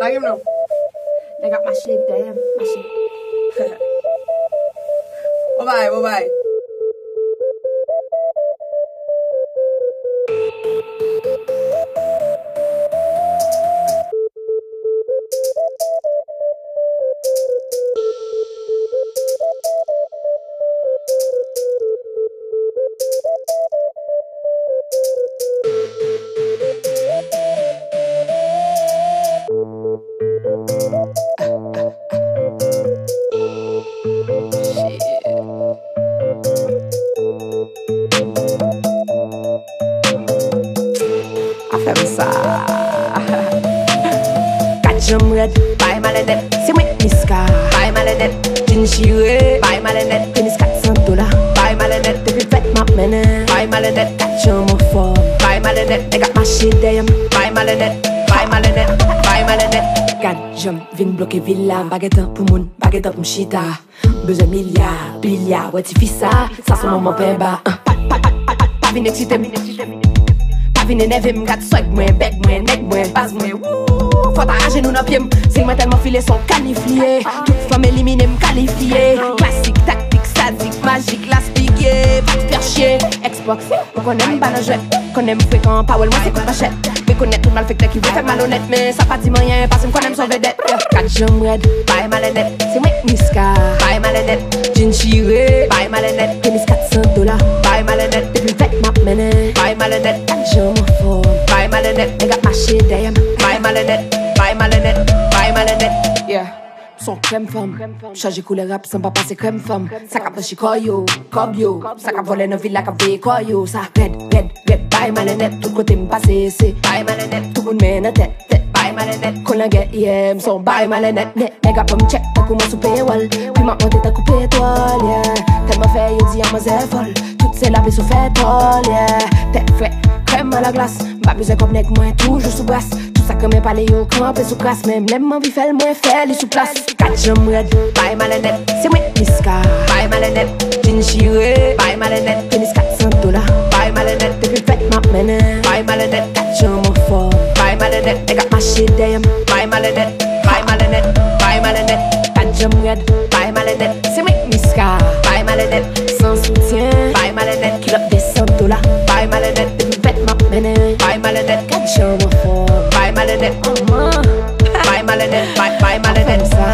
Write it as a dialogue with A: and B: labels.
A: Like him now. They got my shit, damn, my shit. Bye bye.
B: Jam red, bye malade, c'est moi Niska, bye malade, jean chiré, bye malade, tennis $400, bye malade, depuis fête ma mène, bye malade, catch on my phone, bye malade, they got my shit damn, bye malade, bye malade, bye malade. Gad jam, vin bloqué villa, baguette pour moun, baguette pour m'chita, besoin milliard, billiard, ouais tu fais ça c'est mon père bas, pas vin excité, pas vin énervé, m'gat swag moi, bec moi, neck moi, base moi, faut t'arranger nous dans pied. C'est moi tellement filé sont qualifiés. Toute femme éliminée m'qualifiée. Classique, tactique, sadique, magique, l'aspiqué. Pas de faire chier. Xbox, on aime pas le jeu. Qu'on aime fréquent, pas moi c'est quoi machette. Mais connaître tout mal fait qui veut faire malhonnête. Mais ça pas dit moyen parce qu'on aime son vedette. 4 jambes red, bye malenette. C'est moi Niska, bye malenette. Jean chiré, bye malenette. Tennis $400, bye malenette. Depuis fête ma mène, bye malenette. 4 jambes fort, bye malenette. They got my shit damn, bye malenette. Bye malenette, bye malenette. Yeah. Son crème femme, changer couleur rap sans pas passer crème femme. Ça cap chez koyo, kobyo. Ça cap voler dans villa cap ve koyo. Ça red, bye malenette. Tout côté m'passer c'est bye malenette. Tout monde mène tête, bye malenette. Qu'on la get yeah, son bye malenette. Nègre pas m'check, t'as comment sous paywall. Puis ma honte t'as coupé étoile, yeah. Tellement fait yo dit à ma zé folle. Toutes ces laves sous fait toll, yeah. T'es frais, crème à la glace. Pas besoin comme nègre moi toujours sous brasse. Ça comme pas les yo campé sous classe. Même l'aime m'envie fait le moins fait les sous place. 4 jambes red, bye malenette. C'est moi Niska, bye malenette. Jean chiré, bye malenette. Tennis $400, bye malenette. Depuis fête ma mène, bye malenette. 4 jambes fort, bye malenette. They got my shit damn, bye malenette. Bye malenette, bye malenette. 4 jambes red, bye malenette. C'est moi Niska, bye malenette. Sans soutien, bye malenette. Kilo des $100, bye malenette. Depuis fête ma mène, bye malenette. 4 jambes fort, bye malenette, bye malenette, bye malenette.